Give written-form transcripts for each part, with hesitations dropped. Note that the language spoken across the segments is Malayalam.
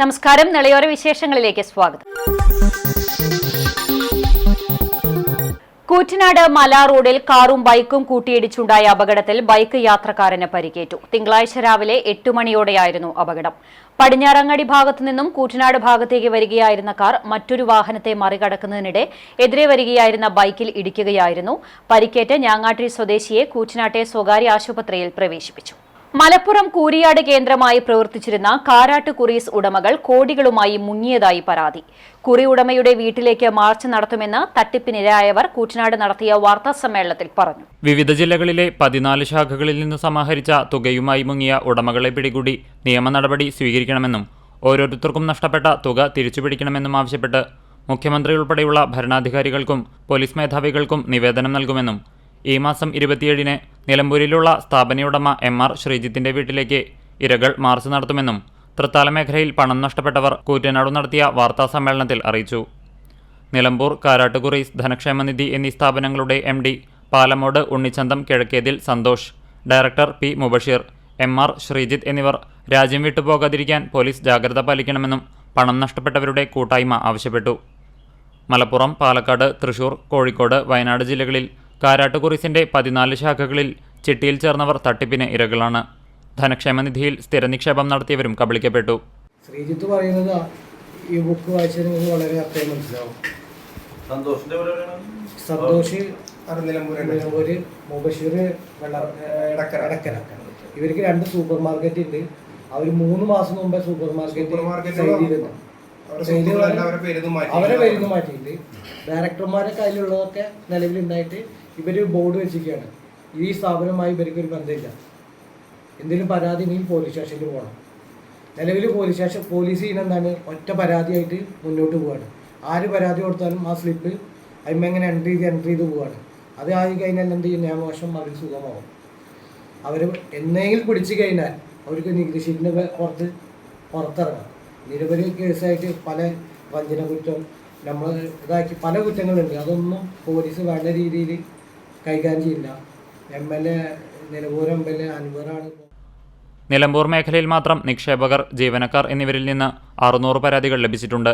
നമസ്കാരം. നിളയോര വിശേഷങ്ങളിലേക്ക് സ്വാഗതം. കൂറ്റനാട് മല റോഡിൽ കാറും ബൈക്കും കൂട്ടിയിടിച്ചുണ്ടായ അപകടത്തിൽ ബൈക്ക് യാത്രക്കാരന് പരിക്കേറ്റു. തിങ്കളാഴ്ച രാവിലെ 8 മണിയോടെയായിരുന്നു അപകടം. പടിഞ്ഞാറങ്ങാടി ഭാഗത്തു നിന്നും കൂറ്റനാട് ഭാഗത്തേക്ക് വരികയായിരുന്ന കാർ മറ്റൊരു വാഹനത്തെ മറികടക്കുന്നതിനിടെ എതിരെ വരികയായിരുന്ന ബൈക്കിൽ ഇടിക്കുകയായിരുന്നു. പരിക്കേറ്റ് ഞാങ്ങാട്ടിരി സ്വദേശിയെ കൂറ്റനാട്ടെ സ്വകാര്യ ആശുപത്രിയിൽ പ്രവേശിപ്പിച്ചു. മലപ്പുറം കൂരിയാട് കേന്ദ്രമായി പ്രവർത്തിച്ചിരുന്ന കാരാട്ട് കുറീസ് ഉടമകൾ കോടികളുമായി മുങ്ങിയതായി പരാതി. കുറി ഉടമയുടെ വീട്ടിലേക്ക് മാർച്ച് നടത്തുമെന്ന് തട്ടിപ്പിനിരയായവർ കൂറ്റനാട് നടത്തിയ വാർത്താസമ്മേളനത്തിൽ പറഞ്ഞു. വിവിധ ജില്ലകളിലെ 14 ശാഖകളിൽ നിന്ന് സമാഹരിച്ച തുകയുമായി മുങ്ങിയ ഉടമകളെ പിടികൂടി നിയമ നടപടി സ്വീകരിക്കണമെന്നും ഓരോരുത്തർക്കും നഷ്ടപ്പെട്ട തുക തിരിച്ചുപിടിക്കണമെന്നും ആവശ്യപ്പെട്ട് മുഖ്യമന്ത്രി ഉൾപ്പെടെയുള്ള ഭരണാധികാരികൾക്കും പോലീസ് മേധാവികൾക്കും നിവേദനം നൽകുമെന്നും ഈ മാസം 27-ന് നിലമ്പൂരിലുള്ള സ്ഥാപനയുടമ MR ശ്രീജിത്തിന്റെ വീട്ടിലേക്ക് ഇരകൾ മാർച്ച് നടത്തുമെന്നും തൃത്താല മേഖലയിൽ പണം നഷ്ടപ്പെട്ടവർ കൂറ്റനാട് നടത്തിയ വാർത്താസമ്മേളനത്തിൽ അറിയിച്ചു. നിലമ്പൂർ, കാരാട്ട് കുറീസ്, ധനക്ഷേമനിധി എന്നീ സ്ഥാപനങ്ങളുടെ MD Palamod Unnichantham, Kizhakkethil Santhosh, director P Mubasheer, MR Sreejith എന്നിവർ രാജ്യം വിട്ടുപോകാതിരിക്കാൻ പോലീസ് ജാഗ്രത പാലിക്കണമെന്നും പണം നഷ്ടപ്പെട്ടവരുടെ കൂട്ടായ്മ ആവശ്യപ്പെട്ടു. മലപ്പുറം, പാലക്കാട്, തൃശൂർ, കോഴിക്കോട്, വയനാട് ജില്ലകളിൽ കാരാട്ട് കുറീസിന്റെ 14 ശാഖകളിൽ ചിട്ടിയിൽ ചേർന്നവർ തട്ടിപ്പിന് ഇരകളാണ്. ധനക്ഷേമനിധിയിൽ സ്ഥിര നിക്ഷേപം നടത്തിയവരും കബളിക്കപ്പെട്ടു. ശ്രീജിത്ത് പറയുന്നത് ഈ ബുക്ക് വായിച്ചതിന് വളരെ അത്രയും മനസ്സിലാവും. സന്തോഷ് നിലമ്പൂര്, മുബഷീർ എടക്കര. ഇവർക്ക് 2 സൂപ്പർ മാർക്കറ്റ് ഉണ്ട്. അവർ 3 മാസം മുമ്പേ സൂപ്പർ മാർക്കറ്റ് അവരെ പേരുന്ന് മാറ്റിയിട്ട് ഡയറക്ടർമാരെ കയ്യിലുള്ളതൊക്കെ നിലവിലുണ്ടായിട്ട് ഇവർ ബോർഡ് വെച്ചിരിക്കുകയാണ്. ഈ സ്ഥാപനവുമായി ഇവർക്ക് ഒരു ബന്ധമില്ല. എന്തെങ്കിലും പരാതി ഉണ്ടെങ്കിൽ പോലീസ് സ്റ്റേഷനിൽ പോകണം. നിലവിൽ പോലീസ് ചെയ്യുന്നതാണ് ഒറ്റ പരാതിയായിട്ട് മുന്നോട്ട് പോവുകയാണ്. ആര് പരാതി കൊടുത്താലും ആ സ്ലിപ്പ് അതിമെങ്ങനെ എൻട്രി ചെയ്ത് പോവുകയാണ്. അത് ആയി കഴിഞ്ഞാൽ എന്ത് ചെയ്യും, നിയമവശം അവർ സുഖമാവും. അവർ എന്നെങ്കിലും പിടിച്ചു കഴിഞ്ഞാൽ അവർക്ക് നികുതി ഷീറ്റിന് പുറത്തിറങ്ങാം. നിരവധി കേസായിട്ട് പല വഞ്ചന കുറ്റം നമ്മൾ ഇതാക്കി പല കുറ്റങ്ങളുണ്ട്. അതൊന്നും പോലീസ് വേണ്ട രീതിയിൽ കൈകാര്യം ചെയ്യില്ല. MLA Nilambur MLA അൻവറാണ്. നിലമ്പൂർ മേഖലയിൽ മാത്രം നിക്ഷേപകർ, ജീവനക്കാർ എന്നിവരിൽ നിന്ന് 600 പരാതികൾ ലഭിച്ചിട്ടുണ്ട്.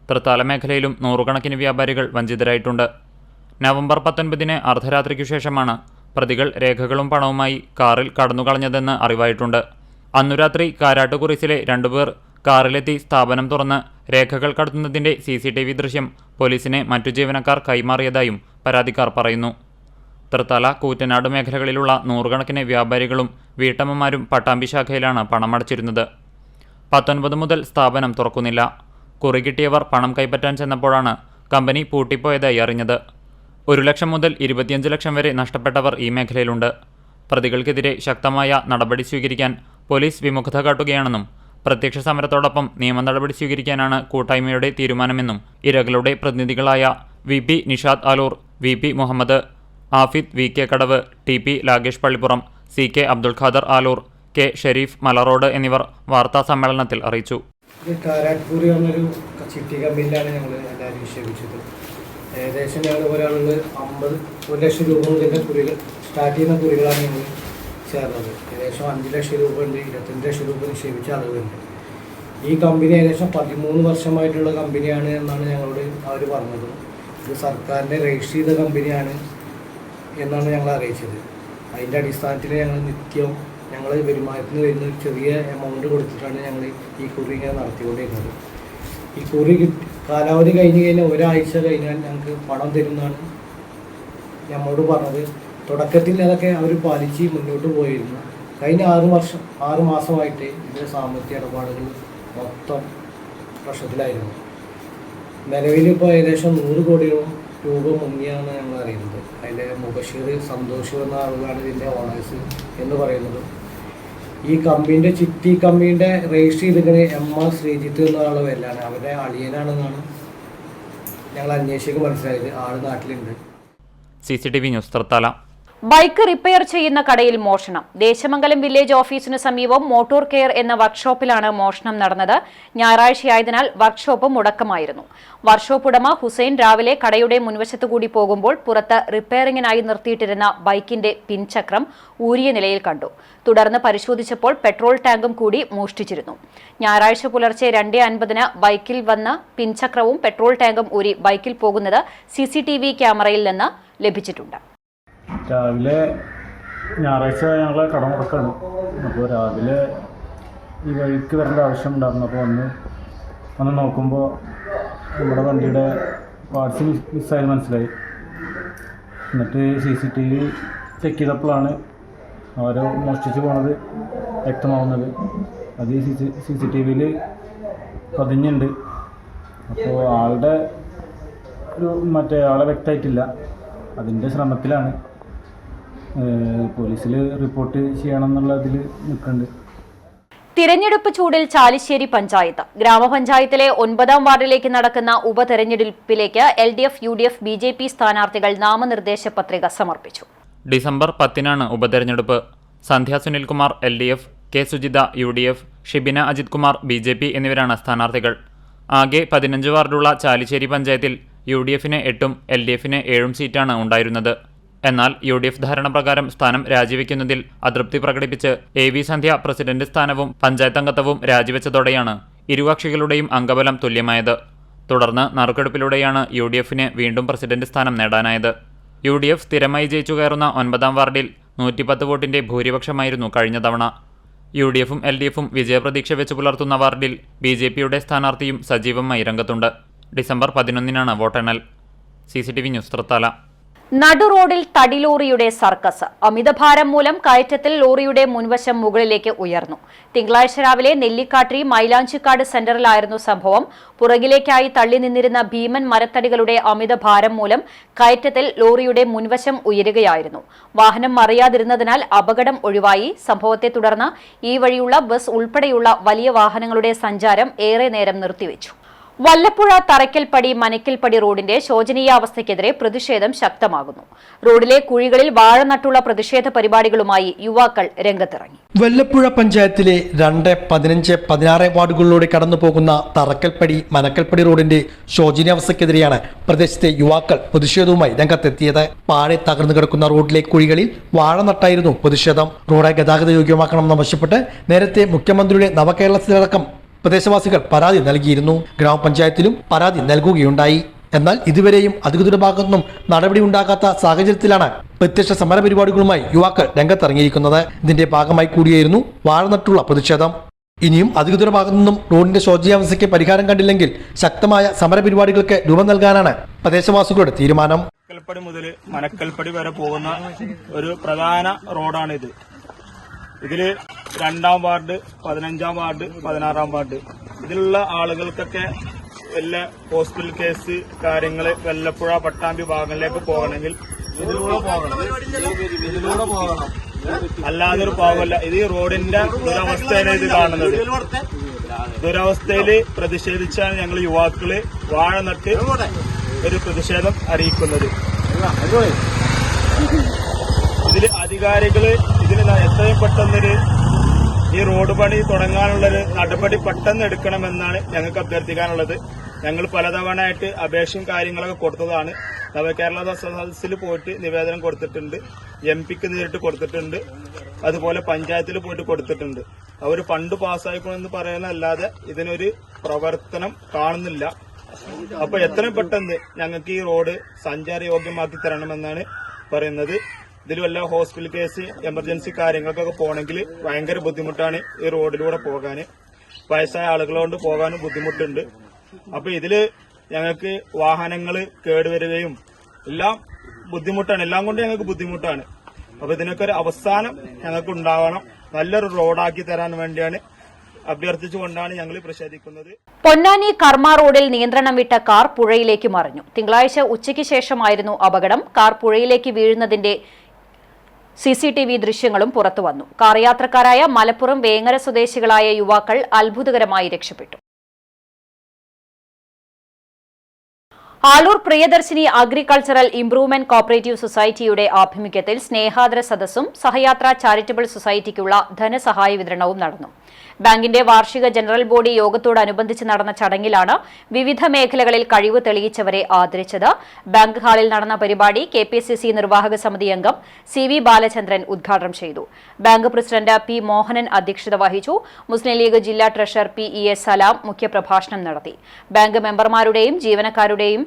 തൃത്താല മേഖലയിലും 100 കണക്കിന് വ്യാപാരികൾ വഞ്ചിതരായിട്ടുണ്ട്. നവംബർ 19-ന് അർദ്ധരാത്രിക്കു ശേഷമാണ് പ്രതികൾ രേഖകളും പണവുമായി കാറിൽ കടന്നുകളഞ്ഞതെന്ന് അറിവായിട്ടുണ്ട്. അന്നു രാത്രി കാരാട്ട് കുറീസിലെ 2 പേർ കാറിലെത്തി സ്ഥാപനം തുറന്ന് രേഖകൾ കടത്തുന്നതിന്റെ CCTV ദൃശ്യം പോലീസിനെ മറ്റു ജീവനക്കാർ കൈമാറിയതായും പരാതിക്കാർ പറയുന്നു. തൃത്താല, കൂറ്റനാട് മേഖലകളിലുള്ള 100 കണക്കിന് വ്യാപാരികളും വീട്ടമ്മമാരും പട്ടാമ്പി ശാഖയിലാണ് പണമടച്ചിരുന്നത്. 19 മുതൽ സ്ഥാപനം തുറക്കുന്നില്ല. കുറി കിട്ടിയവർ പണം കൈപ്പറ്റാൻ ചെന്നപ്പോഴാണ് കമ്പനി പൂട്ടിപ്പോയതായി അറിഞ്ഞത്. 1 ലക്ഷം മുതൽ 25 ലക്ഷം വരെ നഷ്ടപ്പെട്ടവർ ഈ മേഖലയിലുണ്ട്. പ്രതികൾക്കെതിരെ ശക്തമായ നടപടി സ്വീകരിക്കാൻ പോലീസ് വിമുഖത കാട്ടുകയാണെന്നും പ്രത്യക്ഷ സമരത്തോടൊപ്പം നിയമ നടപടി സ്വീകരിക്കാനാണ് കൂട്ടായ്മയുടെ തീരുമാനമെന്നും ഇരകളുടെ പ്രതിനിധികളായ VP Nishad Alur, VP Muhammad ആഫിദ്, VK കടവ്, TP ലാഗേഷ് Pallippuram, CK Abdul Khader Alur, K Sharif മലറോഡ് എന്നിവർ വാർത്താ സമ്മേളനത്തിൽ അറിയിച്ചു. കാരാട്ട്പൂരി എന്നൊരു ചിട്ടി കമ്പനിയിലാണ് ഞങ്ങൾ എല്ലാവരും നിക്ഷേപിച്ചത്. ഏകദേശം ഞങ്ങൾ ഒരാളുകൾ 1 ലക്ഷം രൂപ മുതൽ കുറികൾ സ്റ്റാർട്ട് ചെയ്യുന്ന കുറികളാണ് ഞങ്ങൾ ചേർന്നത്. ഏകദേശം 5 ലക്ഷം രൂപ ഉണ്ട്, 25 ലക്ഷം രൂപ നിക്ഷേപിച്ച ആളുകളുണ്ട്. ഈ കമ്പനി ഏകദേശം 13 വർഷമായിട്ടുള്ള കമ്പനിയാണ് എന്നാണ് ഞങ്ങളോട് അവർ പറഞ്ഞത്. ഇത് സർക്കാരിൻ്റെ രജിസ്റ്റർ ചെയ്ത കമ്പനിയാണ് എന്നാണ് ഞങ്ങൾ അറിയിച്ചത്. അതിൻ്റെ അടിസ്ഥാനത്തിൽ ഞങ്ങൾ നിത്യവും ഞങ്ങൾ വരുമാനത്തിന് വരുന്ന ചെറിയ എമൗണ്ട് കൊടുത്തിട്ടാണ് ഞങ്ങൾ ഈ കുറി ഇങ്ങനെ നടത്തിക്കൊണ്ടിരുന്നത്. ഈ കുറി കാലാവധി കഴിഞ്ഞ് കഴിഞ്ഞാൽ ഒരാഴ്ച കഴിഞ്ഞാൽ ഞങ്ങൾക്ക് പണം തരുന്നതാണ് ഞങ്ങളോട് പറഞ്ഞത്. തുടക്കത്തിൽ അതൊക്കെ അവർ പാലിച്ച് മുന്നോട്ട് പോയിരുന്നു. കഴിഞ്ഞ 6 മാസമായിട്ട് ഇതിൻ്റെ സാമ്പത്തിക ഇടപാടുകൾ മൊത്തം പ്രശ്നത്തിലായിരുന്നു. നിലവിലിപ്പോൾ ഏകദേശം 100 കോടി രൂപ മുങ്ങിയാണ് ഞങ്ങൾ അറിയുന്നത്. അതിൽ മുബഷീർ, സന്തോഷ് എന്ന ആളുകളാണ് ഇതിൻ്റെ ഓണേഴ്സ് എന്ന് പറയുന്നത്. ഈ കമ്പനീൻ്റെ ചിട്ടി കമ്പനീൻ്റെ രജിസ്റ്റർ ചെയ്തിരിക്കുന്ന MR ശ്രീജിത്ത് എന്ന ആളുടെ പേരിലാണ്. അവരുടെ അളിയനാണെന്നാണ് ഞങ്ങൾ അന്വേഷിച്ച് മനസ്സിലായത്. ആൾ നാട്ടിലുണ്ട്. CCTV news Thrithala. Bike repair ചെയ്യുന്ന കടയിൽ മോഷണം. ദേശമംഗലം വില്ലേജ് ഓഫീസിന് സമീപം മോട്ടോർ കെയർ എന്ന വർക്ക്ഷോപ്പിലാണ് മോഷണം നടന്നത്. ഞായറാഴ്ചയായതിനാൽ വർക്ക്ഷോപ്പ് മുടക്കമായിരുന്നു. വർക്ക്ഷോപ്പ് ഉടമ ഹുസൈൻ രാവിലെ കടയുടെ മുൻവശത്തുകൂടി പോകുമ്പോൾ പുറത്ത് റിപ്പയറിംഗിനായി നിർത്തിയിട്ടിരുന്ന ബൈക്കിന്റെ പിൻചക്രം ഊരിയ നിലയിൽ കണ്ടു. തുടർന്ന് പരിശോധിച്ചപ്പോൾ പെട്രോൾ ടാങ്കും കൂടി മോഷ്ടിച്ചിരുന്നു. ഞായറാഴ്ച പുലർച്ചെ 2:50 ബൈക്കിൽ വന്ന് പിൻചക്രവും പെട്രോൾ ടാങ്കും ഊരി ബൈക്കിൽ പോകുന്നത് CCTV ക്യാമറയിൽ നിന്ന് ലഭിച്ചിട്ടുണ്ട്. രാവിലെ ഞായറാഴ്ച ഞങ്ങൾ കട മുടക്കാണ്. അപ്പോൾ രാവിലെ ഈ വഴിക്ക് വരേണ്ട ആവശ്യം ഉണ്ടായിരുന്നു. അപ്പോൾ വന്ന് നോക്കുമ്പോൾ നമ്മുടെ വണ്ടിയുടെ പാർട്സ് മിസ്സായത് മനസ്സിലായി. എന്നിട്ട് CCTV ചെക്ക് ചെയ്തപ്പോഴാണ് അവർ മോഷ്ടിച്ച് പോണത് വ്യക്തമാവുന്നത്. അത് ഈ CCTVയിൽ പതിഞ്ഞുണ്ട്. അപ്പോൾ ആളുടെ ആളെ വ്യക്തമായിട്ടില്ല. അതിൻ്റെ ശ്രമത്തിലാണ്. പോലീസിൽ റിപ്പോർട്ട് ചെയ്യണം എന്നുള്ളതിൽ നിൽക്കുന്നുണ്ട്. തിരഞ്ഞെടുപ്പ് ചൂടിൽ ചാലിശ്ശേരി പഞ്ചായത്ത്. ഗ്രാമപഞ്ചായത്തിലെ 9ാം വാർഡിലേക്ക് നടക്കുന്ന ഉപതെരഞ്ഞെടുപ്പിലേക്ക് LDF, UDF, BJP സ്ഥാനാർത്ഥികൾ നാമനിർദ്ദേശ പത്രിക സമർപ്പിച്ചു. ഡിസംബർ 10-നാണ് ഉപതെരഞ്ഞെടുപ്പ്. സന്ധ്യ Sunilkumar LDF, K Sujitha UDF, Shibina Ajith Kumar BJP എന്നിവരാണ് സ്ഥാനാർത്ഥികൾ. ആകെ 15 വാർഡുള്ള ചാലിശ്ശേരി പഞ്ചായത്തിൽ UDF-ന് 8ഉം LDF-ന് 7ഉം സീറ്റാണ് ഉണ്ടായിരുന്നത്. എന്നാൽ UDF ധാരണ പ്രകാരം സ്ഥാനം രാജിവെക്കുന്നതിൽ അതൃപ്തി പ്രകടിപ്പിച്ച് AV സന്ധ്യ പ്രസിഡന്റ് സ്ഥാനവും പഞ്ചായത്ത് അംഗത്വവും രാജിവെച്ചതോടെയാണ് ഇരുകക്ഷികളുടെയും അംഗബലം തുല്യമായത്. തുടർന്ന് നറുക്കെടുപ്പിലൂടെയാണ് UDF-ന് വീണ്ടും പ്രസിഡന്റ് സ്ഥാനം നേടാനായത്. UDF സ്ഥിരമായി ജയിച്ചു കയറുന്ന 9ാം വാർഡിൽ 110 വോട്ടിന്റെ ഭൂരിപക്ഷമായിരുന്നു കഴിഞ്ഞ തവണ. UDF-ഉം LDF-ഉം വിജയപ്രതീക്ഷ വെച്ച് പുലർത്തുന്ന വാർഡിൽ BJP-യുടെ സ്ഥാനാർത്ഥിയും സജീവമായി രംഗത്തുണ്ട്. ഡിസംബർ 11-നാണ് വോട്ടെണ്ണൽ. CCTV news Thrithala. നടുറോഡിൽ തടിലോറിയുടെ സർക്കസ്. അമിതഭാരം മൂലം കയറ്റത്തിൽ ലോറിയുടെ മുൻവശം മുകളിലേക്ക് ഉയർന്നു. തിങ്കളാഴ്ച രാവിലെ നെല്ലിക്കാട്ടിരി മൈലാഞ്ചിക്കാട് സെന്ററിലായിരുന്നു സംഭവം. പുറകിലേക്കായി തള്ളി നിന്നിരുന്ന ഭീമൻ മരത്തടികളുടെ അമിതഭാരം മൂലം കയറ്റത്തിൽ ലോറിയുടെ മുൻവശം ഉയരുകയായിരുന്നു. വാഹനം മറിയാതിരുന്നതിനാൽ അപകടം ഒഴിവായി. സംഭവത്തെ തുടർന്ന് ഈ വഴിയുള്ള ബസ് ഉൾപ്പെടെയുള്ള വലിയ വാഹനങ്ങളുടെ സഞ്ചാരം ഏറെ നേരം നിർത്തിവെച്ചു. വല്ലപ്പുഴ തറയ്ക്കൽപ്പടി മനയ്ക്കൽപ്പടി റോഡിന്റെ ശോചനീയാവസ്ഥയ്ക്കെതിരെ പ്രതിഷേധം ശക്തമാകുന്നു. റോഡിലെ കുഴികളിൽ വാഴ നട്ടുള്ള പ്രതിഷേധ പരിപാടികളുമായി യുവാക്കൾ രംഗത്തിറങ്ങി. വല്ലപ്പുഴ പഞ്ചായത്തിലെ 2, 15, 16 വാർഡുകളിലൂടെ കടന്നുപോകുന്ന തറക്കൽപ്പടി മനക്കൽപ്പടി റോഡിന്റെ ശോചനീയാവസ്ഥയ്ക്കെതിരെയാണ് പ്രദേശത്തെ യുവാക്കൾ പ്രതിഷേധവുമായി രംഗത്തെത്തിയത്. പാടെ തകർന്നു കിടക്കുന്ന റോഡിലെ കുഴികളിൽ വാഴ നട്ടായിരുന്നു പ്രതിഷേധം. റോഡ് ഗതാഗത യോഗ്യമാക്കണമെന്ന് ആവശ്യപ്പെട്ട് നേരത്തെ മുഖ്യമന്ത്രിയുടെ നവകേരളത്തിലടക്കം പ്രദേശവാസികൾ പരാതി നൽകിയിരുന്നു. ഗ്രാമപഞ്ചായത്തിലും പരാതി നൽകുകയുണ്ടായി. എന്നാൽ ഇതുവരെയും അധികൃതരുടെ ഭാഗത്തുനിന്നും നടപടി ഉണ്ടാകാത്ത സാഹചര്യത്തിലാണ് പ്രത്യക്ഷ സമര പരിപാടികളുമായി യുവാക്കൾ രംഗത്തിറങ്ങിയിരിക്കുന്നത്. ഇതിന്റെ ഭാഗമായി കൂടിയായിരുന്നു വാഴ നട്ടുള്ള പ്രതിഷേധം. ഇനിയും അധികൃതരുടെ ഭാഗത്തു നിന്നും റോഡിന്റെ ശോചനീയാവസ്ഥയ്ക്ക് പരിഹാരം കണ്ടില്ലെങ്കിൽ ശക്തമായ സമര പരിപാടികൾക്ക് രൂപം നൽകാനാണ് പ്രദേശവാസികളുടെ തീരുമാനം. മനക്കൽപ്പടി മുതൽ മനക്കൽപ്പടി വരെ പോകുന്ന ഒരു പ്രധാന റോഡാണിത്. ഇതില് 2ാം വാർഡ്, 15ാം വാർഡ്, 16ാം വാർഡ് ഇതിലുള്ള ആളുകൾക്കൊക്കെ വല്ല ഹോസ്പിറ്റൽ കേസ് കാര്യങ്ങള് വല്ലപ്പുഴ പട്ടാമ്പി ഭാഗങ്ങളിലേക്ക് പോകണമെങ്കിൽ ഇതിലൂടെ പോകണം. അല്ലാതൊരു പാവമല്ല. ഇത് ഈ റോഡിന്റെ ദുരവസ്ഥയാണ് ഇത് കാണുന്നത്. ദുരവസ്ഥയില് പ്രതിഷേധിച്ചാണ് ഞങ്ങൾ യുവാക്കള് വാഴ നട്ട് ഒരു പ്രതിഷേധം അറിയിക്കുന്നത്. ഇതില് അധികാരികള് ഇതിന് എത്രയും പെട്ടെന്നൊരു ഈ റോഡ് പണി തുടങ്ങാനുള്ളൊരു നടപടി പെട്ടെന്ന് എടുക്കണമെന്നാണ് ഞങ്ങൾക്ക് അഭ്യർത്ഥിക്കാനുള്ളത്. ഞങ്ങൾ പലതവണയായിട്ട് അപേക്ഷയും കാര്യങ്ങളൊക്കെ കൊടുത്തതാണ്. നവകേരള സദസ്സിൽ പോയിട്ട് നിവേദനം കൊടുത്തിട്ടുണ്ട്, MP-ക്ക് നേരിട്ട് കൊടുത്തിട്ടുണ്ട്, അതുപോലെ പഞ്ചായത്തിൽ പോയിട്ട് കൊടുത്തിട്ടുണ്ട്. അവർ ഫണ്ട് പാസ്സായിക്കണമെന്ന് പറയുന്നതല്ലാതെ ഇതിനൊരു പ്രവർത്തനം കാണുന്നില്ല. അപ്പൊ എത്രയും പെട്ടെന്ന് ഞങ്ങൾക്ക് ഈ റോഡ് സഞ്ചാരയോഗ്യമാക്കി തരണമെന്നാണ് പറയുന്നത്. ഇതിൽ വല്ല ഹോസ്പിറ്റൽ കേസ് എമർജൻസി കാര്യങ്ങൾക്കൊക്കെ പോകണമെങ്കിൽ ഭയങ്കര ബുദ്ധിമുട്ടാണ് ഈ റോഡിലൂടെ പോകാൻ. വയസ്സായ ആളുകളോട് പോകാനും ബുദ്ധിമുട്ടുണ്ട്. അപ്പൊ ഇതില് ഞങ്ങൾക്ക് വാഹനങ്ങൾ കേടുവരികയും എല്ലാം ബുദ്ധിമുട്ടാണ്. എല്ലാം കൊണ്ട് ഞങ്ങൾക്ക് ബുദ്ധിമുട്ടാണ്. അപ്പൊ ഇതിനൊക്കെ ഒരു അവസാനം ഞങ്ങൾക്ക് ഉണ്ടാവണം. നല്ലൊരു റോഡാക്കി തരാൻ വേണ്ടിയാണ് അഭ്യർത്ഥിച്ചുകൊണ്ടാണ് ഞങ്ങൾ പ്രതിഷേധിക്കുന്നത്. പൊന്നാനി കർമ്മ റോഡിൽ നിയന്ത്രണം വിട്ട കാർ പുഴയിലേക്ക് മറിഞ്ഞു. തിങ്കളാഴ്ച ഉച്ചയ്ക്ക് ശേഷമായിരുന്നു അപകടം. കാർ പുഴയിലേക്ക് വീഴുന്നതിന്റെ CCTV ദൃശ്യങ്ങളും പുറത്തുവന്നു. കാർ യാത്രക്കാരായ മലപ്പുറം വേങ്ങര സ്വദേശികളായ യുവാക്കൾ അത്ഭുതകരമായി രക്ഷപ്പെട്ടു. Aloor Priyadarshini agricultural improvement cooperative സൊസൈറ്റിയുടെ ആഭിമുഖ്യത്തിൽ സ്നേഹാദര സദസ്സും സഹയാത്ര ചാരിറ്റബിൾ സൊസൈറ്റിക്കുള്ള ധനസഹായ വിതരണവും നടന്നു. ബാങ്കിന്റെ വാർഷിക ജനറൽ ബോഡി യോഗത്തോടനുബന്ധിച്ച് നടന്ന ചടങ്ങിലാണ് വിവിധ മേഖലകളിൽ കഴിവ് തെളിയിച്ചവരെ ആദരിച്ചത്. ബാങ്ക് ഹാളിൽ നടന്ന പരിപാടി KPCC നിർവാഹക സമിതി അംഗം CV ബാലചന്ദ്രൻ ഉദ്ഘാടനം ചെയ്തു. ബാങ്ക് പ്രസിഡന്റ് P മോഹനൻ അധ്യക്ഷത വഹിച്ചു. മുസ്ലിം ലീഗ് ജില്ലാ ട്രഷറർ PES സലാം മുഖ്യപ്രഭാഷണം നടത്തി. ബാങ്ക് മെമ്പർമാരുടെയും ജീവനക്കാരുടെയും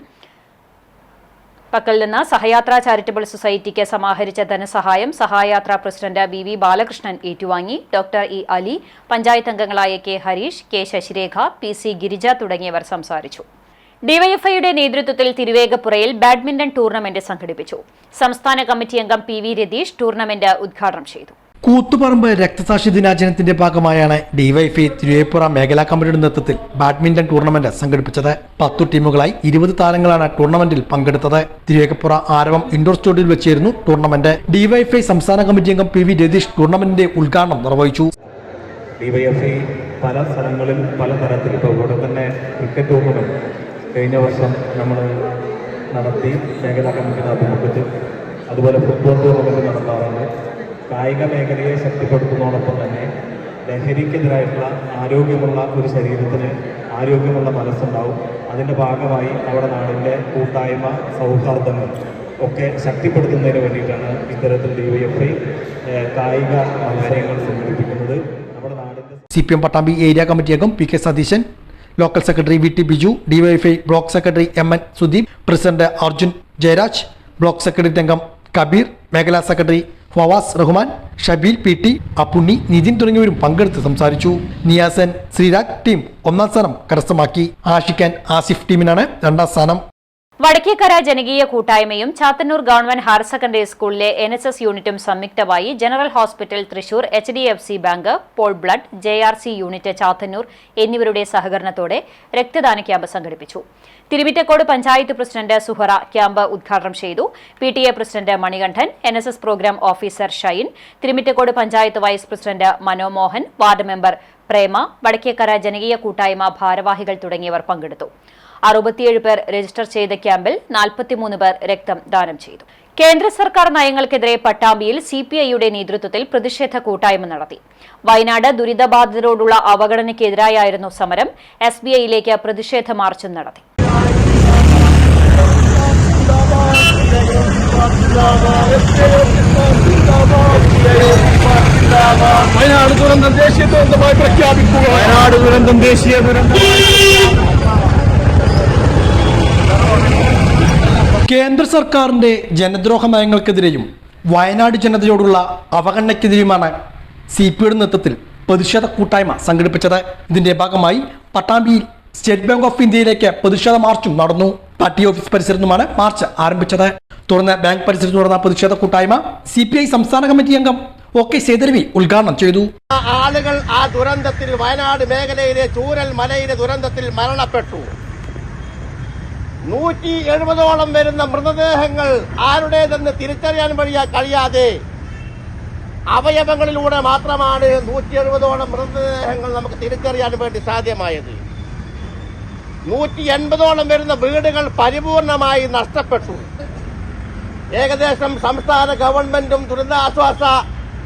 പക്കൽ നിന്ന് സഹയാത്ര ചാരിറ്റബിൾ സൊസൈറ്റിക്ക് സമാഹരിച്ച ധനസഹായം സഹയാത്ര പ്രസിഡന്റ് BV ബാലകൃഷ്ണൻ ഏറ്റുവാങ്ങി. ഡോക്ടർ E അലി, പഞ്ചായത്ത് അംഗങ്ങളായ K Harish, K Sasirekha, PC Girija തുടങ്ങിയവർ സംസാരിച്ചു. ഡിവൈഎഫ്ഐയുടെ നേതൃത്വത്തിൽ തിരുവേഗപ്പുറയിൽ ബാഡ്മിന്റൺ ടൂർണമെന്റ് സംഘടിപ്പിച്ചു. സംസ്ഥാന കമ്മിറ്റി അംഗം PV രതീഷ് ടൂർണമെന്റ് ഉദ്ഘാടനം ചെയ്തു. കൂത്തുപറമ്പ് രക്തസാക്ഷി ദിനാചരണത്തിന്റെ ഭാഗമായാണ് ഡിവൈഎഫ്ഐ തിരുവേപ്പുറ മേഖലാ കമ്മിറ്റിയുടെ നേതൃത്വത്തിൽ ബാഡ്മിന്റൺ ടൂർണമെന്റ് സംഘടിപ്പിച്ചത്. 10 ടീമുകളായി 20 താരങ്ങളാണ് ടൂർണമെന്റിൽ പങ്കെടുത്തത്. തിരുവേപ്പുറ ആരവം ഇൻഡോർ സ്റ്റേഡിയത്തിൽ വെച്ചായിരുന്നു ടൂർണമെന്റ്. ഡിവൈഎഫ്ഐ സംസ്ഥാന കമ്മിറ്റി അംഗം PV രതീഷ് ടൂർണമെന്റിന്റെ ഉദ്ഘാടനം നിർവഹിച്ചു. ഡിവൈഎഫ്ഐ പല സ്ഥലങ്ങളിൽ പല തരത്തിൽ ഇപ്പോൾ ഇവിടെ തന്നെ ക്രിക്കറ്റ് ടൂർണമെന്റ് കഴിഞ്ഞ വർഷം നമ്മൾ നടത്തി മേഖലാ കമ്മിറ്റിയുടെ ആഭിമുഖ്യത്തിൽ. അതുപോലെ ഫുട്ബോൾ ടൂർണമെന്റ് നടത്താറുണ്ട്. കായിക മേഖലയെ ശക്തിപ്പെടുത്തുന്നതോടൊപ്പം തന്നെ ലഹരിക്കെതിരായിട്ടുള്ള ആരോഗ്യമുള്ള ഒരു ശരീരത്തിന് ആരോഗ്യമുള്ള മനസ്സുണ്ടാവും. അതിൻ്റെ ഭാഗമായി നമ്മുടെ നാടിൻ്റെ കൂട്ടായ്മ സൗഹാർദ്ദങ്ങൾ ഒക്കെ ശക്തിപ്പെടുത്തുന്നതിന് വേണ്ടിയിട്ടാണ് ഇത്തരത്തിൽ ഡിവൈഎഫ്ഐ കായിക മത്സരങ്ങൾ സംഘടിപ്പിക്കുന്നത്. നമ്മുടെ നാടിൻ്റെ CPM പട്ടാമ്പി ഏരിയ കമ്മിറ്റി അംഗം PK Satheesan, local secretary VT Biju, DYFI block secretary MN Sudeep, president Arjun Jayaraj, block secretary അംഗം കബീർ, മേഖലാ സെക്രട്ടറി ഫവാസ് റഹ്മാൻ, ഷബീൽ PT, അപ്പുണ്ണി, നിതിൻ തുടങ്ങിയവരും പങ്കെടുത്ത് സംസാരിച്ചു. നിയാസൻ ശ്രീരാഗ് ടീം 1ാം സ്ഥാനം കരസ്ഥമാക്കി. ആഷിഖാൻ ആസിഫ് ടീമിനാണ് 2ാം സ്ഥാനം. വടക്കേക്കര ജനകീയ കൂട്ടായ്മയും ചാത്തന്നൂർ ഗവൺമെന്റ് ഹയർ സെക്കൻഡറി സ്കൂളിലെ NSS യൂണിറ്റും സംയുക്തമായി general hospital Thrissur, HDFC bank, Pol blood, JRC unit Chathannoor എന്നിവരുടെ സഹകരണത്തോടെ രക്തദാന ക്യാമ്പ് സംഘടിപ്പിച്ചു. തിരുമിറ്റക്കോട് പഞ്ചായത്ത് പ്രസിഡന്റ് സുഹറ ക്യാമ്പ് ഉദ്ഘാടനം ചെയ്തു. PTA president Manikandan, NSS programme officer Shine, Thirumittacode panchayat vice president Manomohan, ward member Prema, Vadakkekkara ജനകീയ കൂട്ടായ്മ ഭാരവാഹികൾ തുടങ്ങിയവർ പങ്കെടുത്തു. 67 പേർ രജിസ്റ്റർ ചെയ്ത ക്യാമ്പിൽ 43 പേർ രക്തം ദാനം ചെയ്തു. കേന്ദ്ര സർക്കാർ നയങ്ങൾക്കെതിരെ പട്ടാമ്പിയിൽ CPIയുടെ നേതൃത്വത്തിൽ പ്രതിഷേധ കൂട്ടായ്മ നടത്തി. വയനാട് ദുരിതബാധിതരോടുള്ള അവഗണനയ്ക്കെതിരായായിരുന്നു സമരം. SBIയിലേക്ക് പ്രതിഷേധ മാർച്ചും നടത്തി. വയനാട് ദുരന്തം ദേശീയ ദുരന്തമായി പ്രഖ്യാപിക്കുക. വയനാട് ദുരന്തം ദേശീയ ദുരന്തം. കേന്ദ്ര സർക്കാരിന്റെ ജനദ്രോഹ നയങ്ങൾക്കെതിരെയും വയനാട് ജനതയോടുള്ള അവഗണനയ്ക്കെതിരെയുമാണ് CPIയുടെ നേതൃത്വത്തിൽ പ്രതിഷേധ കൂട്ടായ്മ സംഘടിപ്പിച്ചത്. ഇതിന്റെ ഭാഗമായി പട്ടാമ്പിയിൽ സ്റ്റേറ്റ് ബാങ്ക് ഓഫ് ഇന്ത്യയിലേക്ക് പ്രതിഷേധ മാർച്ചും നടന്നു. പാർട്ടി ഓഫീസ് പരിസരത്ത് നിന്നുമാണ് മാർച്ച് ആരംഭിച്ചത്. തുടർന്ന് ബാങ്ക് പരിസരത്ത് നടന്ന പ്രതിഷേധ കൂട്ടായ്മ CPI സംസ്ഥാന കമ്മിറ്റി അംഗം OK സേതരവി ഉദ്ഘാടനം ചെയ്തു. ആളുകൾ ആ ദുരന്തത്തിൽ വയനാട് മേഖലയിലെ ചൂരൽ മലയിലെ ദുരന്തത്തിൽ മരണപ്പെട്ടു. 170ഓളം വരുന്ന മൃതദേഹങ്ങൾ ആരുടേതെന്ന് തിരിച്ചറിയാൻ കഴിയാതെ അവയവങ്ങളിലൂടെ മാത്രമാണ് 170ഓളം മൃതദേഹങ്ങൾ നമുക്ക് തിരിച്ചറിയാൻ വേണ്ടി സാധ്യമായത്. 180ഓളം വരുന്ന വീടുകൾ പരിപൂർണമായി നഷ്ടപ്പെട്ടു. ഏകദേശം സംസ്ഥാന ഗവൺമെന്റും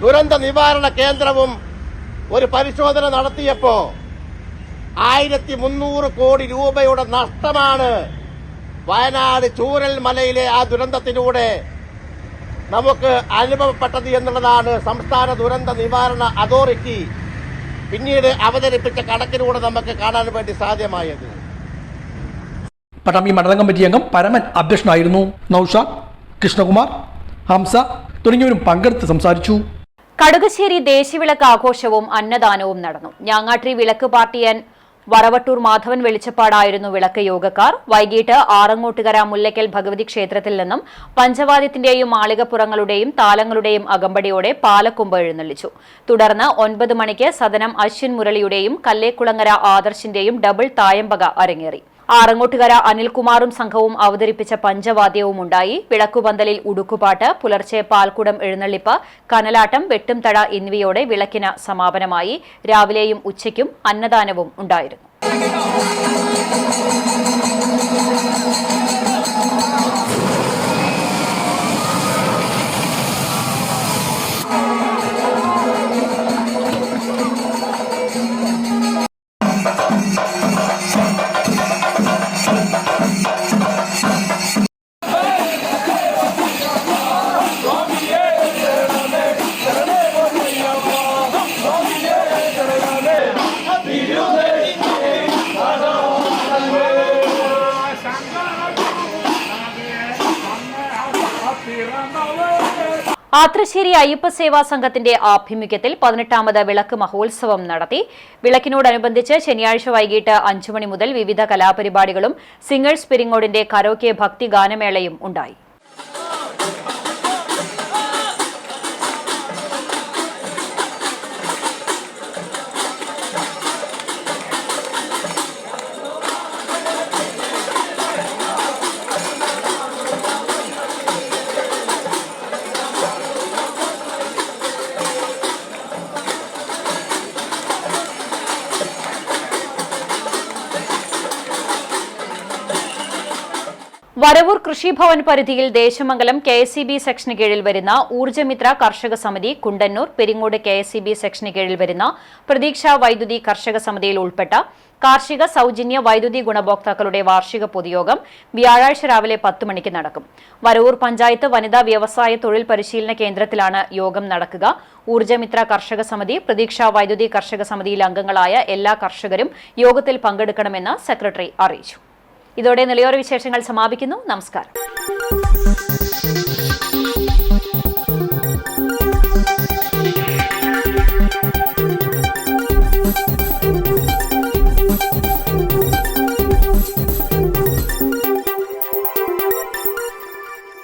ദുരന്ത നിവാരണ കേന്ദ്രവും ഒരു പരിശോധന നടത്തിയപ്പോ 1300 കോടി രൂപയുടെ നഷ്ടമാണ് വയനാട് ചൂരൽ മലയിലെ ആ ദുരന്തത്തിലൂടെ നമുക്ക് അനുഭവപ്പെട്ടത് എന്നുള്ളതാണ് സംസ്ഥാന ദുരന്ത നിവാരണ അതോറിറ്റി പിന്നീട് അവതരിപ്പിച്ച കണക്കിലൂടെ നമുക്ക് കാണാൻ വേണ്ടി സാധ്യമായത്. പട്ടാമ്പി മണ്ഡലം കമ്മിറ്റി അംഗം പരമൻ അധ്യക്ഷനായിരുന്നു. നൌഷാദ്, കൃഷ്ണകുമാർ, ഹംസ തുടങ്ങിയവരും പങ്കെടുത്ത് സംസാരിച്ചു. കടുകശ്ശേരി ദേശീയവിളക്ക് ആഘോഷവും അന്നദാനവും നടന്നു. ഞാങ്ങാട്രി വിളക്ക് പാർട്ടിയൻ വറവട്ടൂർ മാധവൻ വെളിച്ചപ്പാടായിരുന്നു വിളക്ക് യോഗക്കാർ. വൈകിട്ട് ആറങ്ങോട്ടുകര മുല്ലയ്ക്കൽ ഭഗവതി ക്ഷേത്രത്തിൽ നിന്നും പഞ്ചവാദ്യത്തിന്റെയും മാളികപ്പുറങ്ങളുടെയും താലങ്ങളുടെയും അകമ്പടിയോടെ പാലക്കൊമ്പ് എഴുന്നള്ളിച്ചു. തുടർന്ന് 9 മണിക്ക് സദനം അശ്വിൻ മുരളിയുടെയും കല്ലേക്കുളങ്ങര ആദർശിന്റെയും ഡബിൾ തായമ്പക അരങ്ങേറി. ആറങ്ങോട്ടുകര അനിൽകുമാറും സംഘവും അവതരിപ്പിച്ച പഞ്ചവാദ്യവും ഉണ്ടായി. വിളക്കുപന്തലിൽ ഉടുക്കുപാട്ട്, പുലർച്ചെ പാൽക്കുടം എഴുന്നള്ളിപ്പ്, കനലാട്ടം, വെട്ടുംതട എന്നിവയോടെ വിളക്കിന് സമാപനമായി. രാവിലെയും ഉച്ചയ്ക്കും അന്നദാനവും ഉണ്ടായിരുന്നു. ആത്രശ്ശേരി അയ്യപ്പ സേവാ സംഘത്തിന്റെ ആഭിമുഖ്യത്തിൽ 18ാമത് വിളക്ക് മഹോത്സവം നടത്തി. വിളക്കിനോടനുബന്ധിച്ച് ശനിയാഴ്ച വൈകിട്ട് 5 മണി മുതൽ വിവിധ കലാപരിപാടികളും സിംഗേഴ്സ് പെരിങ്ങോടിന്റെ കരോക്കെ ഭക്തി ഗാനമേളയും ഉണ്ടായി. വരവൂർ കൃഷിഭവൻ പരിധിയിൽ ദേശമംഗലം KSEB സെക്ഷന് കീഴിൽ വരുന്ന ഊർജ്ജമിത്ര കർഷക സമിതി, കുണ്ടന്നൂർ പെരിങ്ങോട് KSEB സെക്ഷന് കീഴിൽ വരുന്ന പ്രതീക്ഷ വൈദ്യുതി കർഷക സമിതിയിൽ ഉൾപ്പെട്ട കാർഷിക സൗജന്യ വൈദ്യുതി ഗുണഭോക്താക്കളുടെ വാർഷിക പൊതുയോഗം വ്യാഴാഴ്ച രാവിലെ 10 മണിക്ക് നടക്കും. വരവൂർ പഞ്ചായത്ത് വനിതാ വ്യവസായ തൊഴിൽ പരിശീലന കേന്ദ്രത്തിലാണ് യോഗം നടക്കുക. ഊർജ്ജമിത്ര കർഷക സമിതി, പ്രതീക്ഷ വൈദ്യുതി കർഷക സമിതിയിലെ അംഗങ്ങളായ എല്ലാ കർഷകരും യോഗത്തിൽ പങ്കെടുക്കണമെന്ന് സെക്രട്ടറി അറിയിച്ചു. ഇതോടെ നിലയോര വിശേഷങ്ങൾ സമാപിക്കുന്നു. നമസ്കാരം.